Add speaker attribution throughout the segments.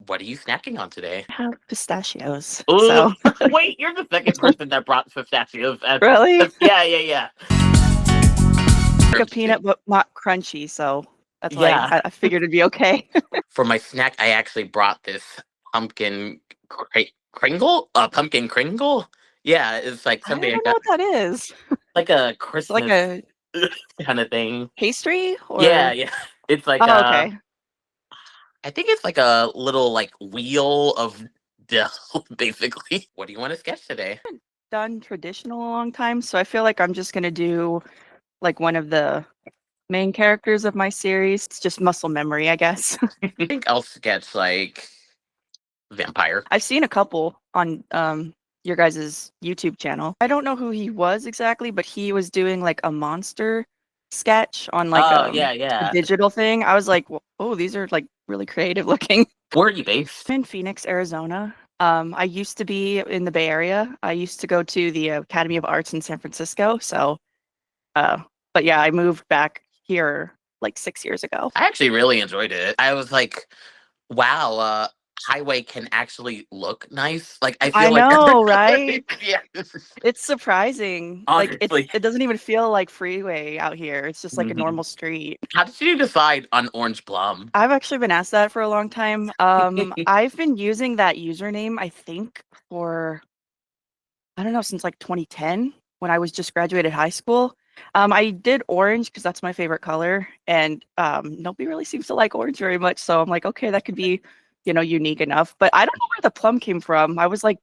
Speaker 1: What are you snacking on today?
Speaker 2: I have pistachios.
Speaker 1: Ooh,
Speaker 2: So
Speaker 1: wait, you're the second person that brought pistachios.
Speaker 2: really,
Speaker 1: Yeah.
Speaker 2: like a peanut, but not crunchy. So that's why
Speaker 1: Yeah.
Speaker 2: I figured it'd be okay.
Speaker 1: For my snack, I actually brought this pumpkin kringle. Pumpkin kringle. Yeah, it's like
Speaker 2: I
Speaker 1: something I
Speaker 2: don't know
Speaker 1: got,
Speaker 2: what that is.
Speaker 1: like a
Speaker 2: It's like
Speaker 1: Christmas
Speaker 2: a
Speaker 1: kind of thing.
Speaker 2: pastry,
Speaker 1: Yeah,
Speaker 2: or
Speaker 1: yeah. It's like
Speaker 2: oh, okay.
Speaker 1: I think it's like a little like wheel of dough, basically. What do you want to sketch today?
Speaker 2: Done traditional a long time, so I feel like I'm just gonna do like one of the main characters of my series. It's just muscle memory, I guess.
Speaker 1: I think I'll sketch like vampire.
Speaker 2: I've seen a couple on your guys' YouTube channel. I don't know who he was exactly, but he was doing like a monster sketch on like
Speaker 1: Oh yeah,
Speaker 2: a
Speaker 1: yeah.
Speaker 2: digital thing. I was like, oh, these are like really creative looking.
Speaker 1: Where are you based?
Speaker 2: I'm in Phoenix, Arizona. I used to be in the Bay Area. I used to go to the Academy of Arts in San Francisco. So, but yeah, I moved back here like 6 years ago.
Speaker 1: I actually really enjoyed it. I was like, wow, highway can actually look nice. Like I
Speaker 2: I
Speaker 1: feel like
Speaker 2: know, right?
Speaker 1: yeah,
Speaker 2: It's surprising. Like
Speaker 1: honestly.
Speaker 2: it doesn't even feel like freeway out here. It's just like a
Speaker 1: Mhm.
Speaker 2: normal street.
Speaker 1: How did you decide on Orangeplum?
Speaker 2: I've actually been asked that for a long time. I've been using that username, I think, for I don't know, since like 2010 when I was just graduated high school. I did orange because that's my favorite color, and nobody really seems to like orange very much. So I'm like, okay, that could be, unique enough. But I don't know where the plum came from. I was like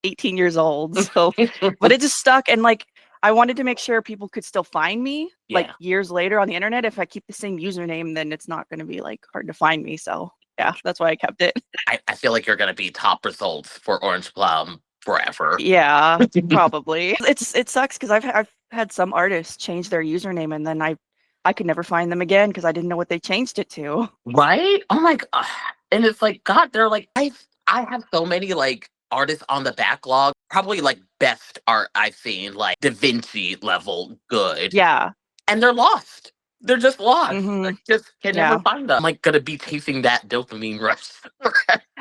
Speaker 2: 18 years old, so but it just stuck. And like, I wanted to make sure people could still find me like
Speaker 1: Yeah.
Speaker 2: years later on the internet. If I keep the same username, then it's not going to be like hard to find me. So yeah, that's why I kept it.
Speaker 1: I feel like you're gonna be top results for Orangeplum forever.
Speaker 2: Yeah, probably. It sucks because I've had some artists change their username, and then I could never find them again because I didn't know what they changed it to.
Speaker 1: Right? Oh my god. And it's like, God, they're like, I have so many like artists on the backlog. Probably like best art I've seen, like Da Vinci level good.
Speaker 2: Yeah.
Speaker 1: And they're lost. They're just lost. I
Speaker 2: Hmm.
Speaker 1: just can never
Speaker 2: Yeah.
Speaker 1: find them. I'm like gonna be chasing that dopamine rush.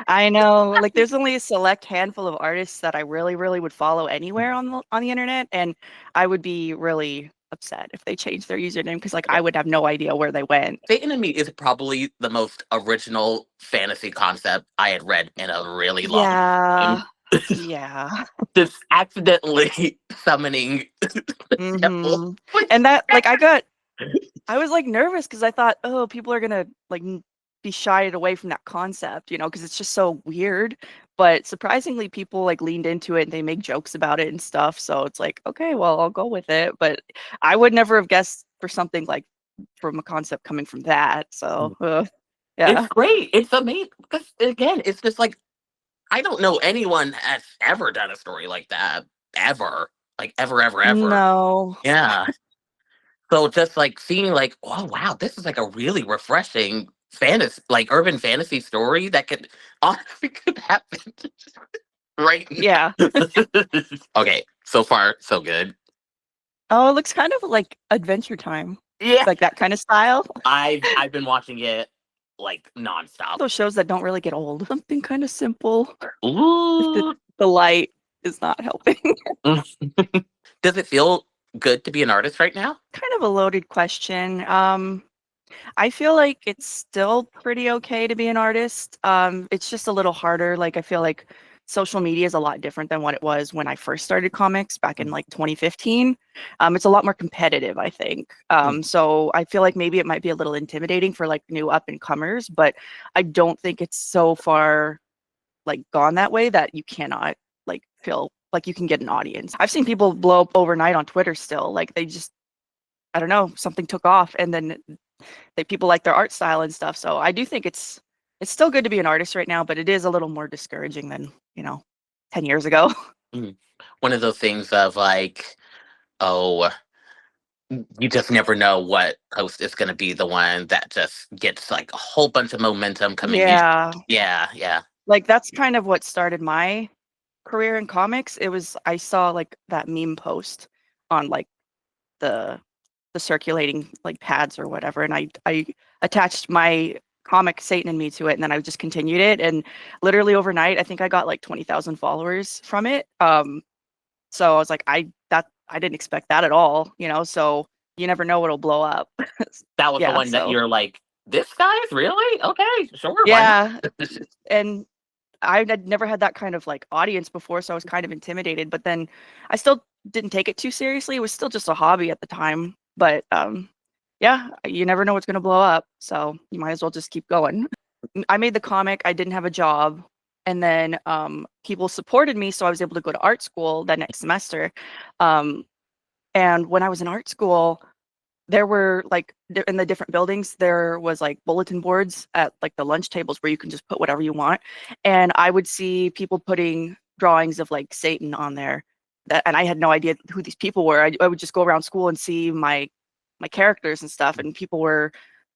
Speaker 2: I know. Like, there's only a select handful of artists that I really, really would follow anywhere on the internet, and I would be really upset if they changed their username because like I would have no idea where they went.
Speaker 1: Satan and Me is probably the most original fantasy concept I had read in a really long
Speaker 2: Yeah.
Speaker 1: time.
Speaker 2: Yeah.
Speaker 1: Just accidentally summoning the devil.
Speaker 2: Hmm. And that like I was like nervous because I thought, oh, people are gonna like be shied away from that concept, because it's just so weird. But surprisingly, people like leaned into it and they make jokes about it and stuff. So it's like, okay, well, I'll go with it. But I would never have guessed for something like from a concept coming from that. So
Speaker 1: It's
Speaker 2: yeah,
Speaker 1: great. It's amazing. Because again, it's just like I don't know anyone has ever done a story like that. Ever. Like ever.
Speaker 2: no,
Speaker 1: Yeah. So just like seeing like, oh wow, this is like a really refreshing fantasy, like urban fantasy story that could honestly could happen right
Speaker 2: yeah.
Speaker 1: now. Okay, so far so good.
Speaker 2: Oh, it looks kind of like Adventure Time,
Speaker 1: Yeah,
Speaker 2: like that kind of style.
Speaker 1: I've been watching it like nonstop.
Speaker 2: Those shows that don't really get old. Something kind of simple. If
Speaker 1: Ooh.
Speaker 2: the light is not helping.
Speaker 1: Does it feel good to be an artist right now?
Speaker 2: Kind of a loaded question. I feel like it's still pretty okay to be an artist. It's just a little harder. Like I feel like social media is a lot different than what it was when I first started comics back in like 2015. It's a lot more competitive, I think. So I feel like maybe it might be a little intimidating for like new up and comers, but I don't think it's so far like gone that way that you cannot like feel like you can get an audience. I've seen people blow up overnight on Twitter still. Like they just I don't know, something took off and then people like their art style and stuff. So I do think it's still good to be an artist right now, but it is a little more discouraging than, 10 years ago.
Speaker 1: Mm. One of those things of like, oh, you just never know what post is going to be the one that just gets like a whole bunch of momentum coming in.
Speaker 2: Yeah.
Speaker 1: Yeah.
Speaker 2: Like that's kind of what started my career in comics. It was I saw like that meme post on like the circulating like pads or whatever, and I attached my comic Satan in me to it, and then I just continued it, and literally overnight, I think I got like 20,000 followers from it. So I was like, I didn't expect that at all, you know. So you never know what'll blow up.
Speaker 1: That was the
Speaker 2: Yeah.
Speaker 1: one that
Speaker 2: So
Speaker 1: you're like, this guy's really okay. Sure, why not?
Speaker 2: yeah, and I had never had that kind of like audience before, so I was kind of intimidated. But then I still didn't take it too seriously. It was still just a hobby at the time. But yeah, you never know what's gonna blow up, so you might as well just keep going. I made the comic. I didn't have a job, and then people supported me, so I was able to go to art school that next semester. Um, and when I was in art school, there were like in the different buildings, there was like bulletin boards at like the lunch tables where you can just put whatever you want. And I would see people putting drawings of like Satan on there. And I had no idea who these people were. I would just go around school and see my characters and stuff, and people were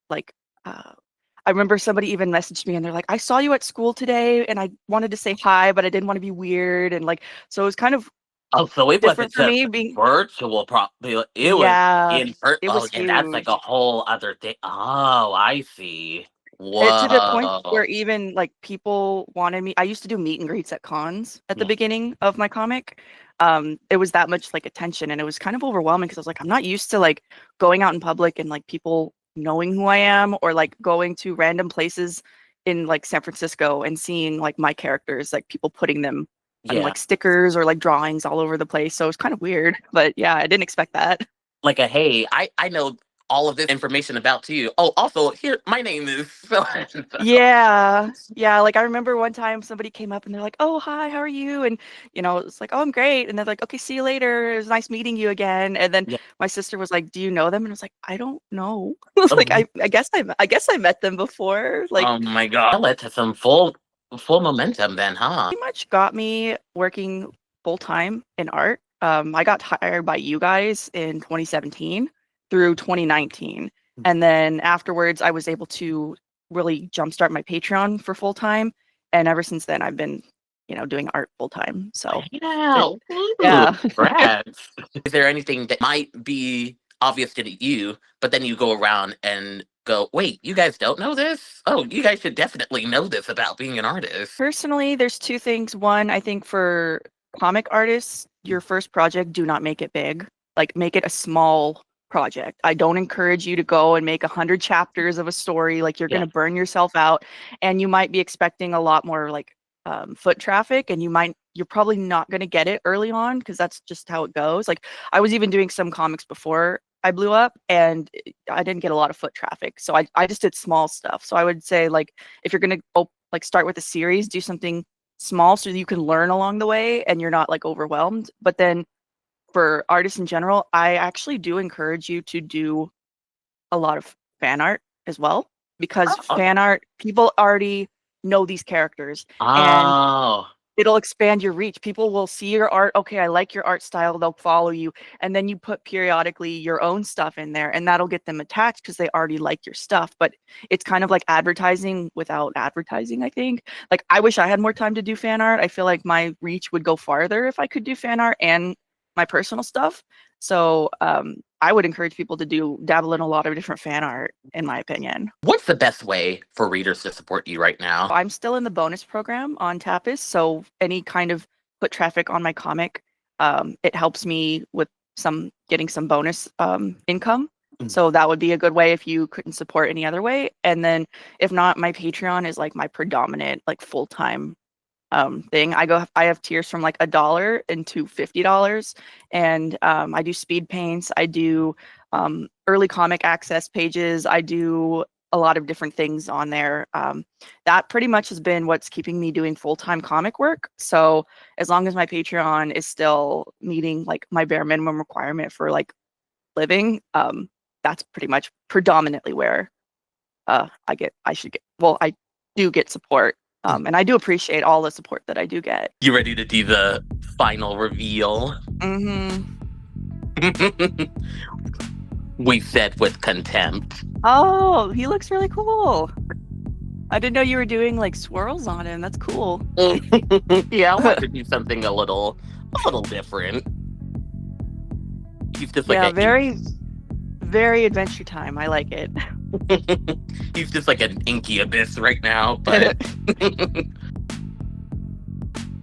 Speaker 2: like, I remember somebody even messaged me and they're like, I saw you at school today and I wanted to say hi, but I didn't want to be weird. And like, so it was kind of
Speaker 1: Oh, so it wasn't
Speaker 2: different for
Speaker 1: just
Speaker 2: me being,
Speaker 1: virtual probably. It was
Speaker 2: yeah,
Speaker 1: in person.
Speaker 2: it
Speaker 1: Oh,
Speaker 2: was
Speaker 1: and that's like a
Speaker 2: huge.
Speaker 1: whole other thing. Oh, I see.
Speaker 2: It to the point
Speaker 1: Whoa.
Speaker 2: where even like people wanted me. I used to do meet and greets at cons at the
Speaker 1: Yeah.
Speaker 2: beginning of my comic. It was that much like attention, and it was kind of overwhelming because I was like, I'm not used to like going out in public and like people knowing who I am, or like going to random places in like San Francisco and seeing like my characters, like people putting them on
Speaker 1: Yeah.
Speaker 2: like stickers or like drawings all over the place. So it was kind of weird, but yeah, I didn't expect that.
Speaker 1: Like a hey, I know all of this information about you. Oh, also here, my name is so and so.
Speaker 2: Yeah. Yeah, like, I remember one time somebody came up and they're like, "Oh, hi, how are you?" And, you know, it's like, "Oh, I'm great." And they're like, "Okay, see you later. It was nice meeting you again." And then
Speaker 1: Yeah.
Speaker 2: my sister was like, "Do you know them?" And I was like, "I don't know." Like,
Speaker 1: Oh,
Speaker 2: I guess I met them before. Like,
Speaker 1: oh my god. That led to some full momentum then, huh?
Speaker 2: pretty much got me working full time in art. I got hired by you guys in 2017 through 2019. And then afterwards, I was able to really jumpstart my Patreon for full time. And ever since then, I've been, you know, doing art full time. So it,
Speaker 1: Yeah. Ooh,
Speaker 2: yeah.
Speaker 1: congrats. Is there anything that might be obvious to you, but then you go around and go, wait, you guys don't know this? Oh, you guys should definitely know this about being an artist.
Speaker 2: Personally, there's two things. One, I think for comic artists, your first project, do not make it big. Like, make it a small project. I don't encourage you to go and make 100 chapters of a story. Like, you're going
Speaker 1: Yeah.
Speaker 2: to burn yourself out, and you might be expecting a lot more like foot traffic, and you're probably not going to get it early on because that's just how it goes. Like, I was even doing some comics before I blew up, and I didn't get a lot of foot traffic. So I just did small stuff. So I would say, like, if you're going to like start with a series, do something small so that you can learn along the way and you're not like overwhelmed. But then for artists in general, I actually do encourage you to do a lot of fan art as well, because
Speaker 1: Oh.
Speaker 2: fan art, people already know these characters, and
Speaker 1: Oh.
Speaker 2: it'll expand your reach. People will see your art. Okay, I like your art style. They'll follow you. And then you put periodically your own stuff in there, and that'll get them attached because they already like your stuff. But it's kind of like advertising without advertising, I think. Like, I wish I had more time to do fan art. I feel like my reach would go farther if I could do fan art and my personal stuff. So I would encourage people to dabble in a lot of different fan art, in my opinion.
Speaker 1: What's the best way for readers to support you right now?
Speaker 2: I'm still in the bonus program on Tapas, so any kind of foot traffic on my comic, it helps me with getting some bonus income.
Speaker 1: Mm.
Speaker 2: So that would be a good way if you couldn't support any other way. And then if not, my Patreon is like my predominant like full-time thing. I have tiers from like $1 into $50, and I do speed paints, I do early comic access pages, I do a lot of different things on there. That pretty much has been what's keeping me doing full-time comic work. So as long as my Patreon is still meeting like my bare minimum requirement for like living, that's pretty much predominantly where I do get support. And I do appreciate all the support that I do get.
Speaker 1: You ready to do the final reveal?
Speaker 2: Mm-hmm.
Speaker 1: We said with contempt.
Speaker 2: Oh, he looks really cool. I didn't know you were doing like swirls on him. That's cool.
Speaker 1: Yeah, I want to do something a little different. He's just like
Speaker 2: Yeah,
Speaker 1: a
Speaker 2: very, very Adventure Time. I like it.
Speaker 1: He's just like an inky abyss right now, but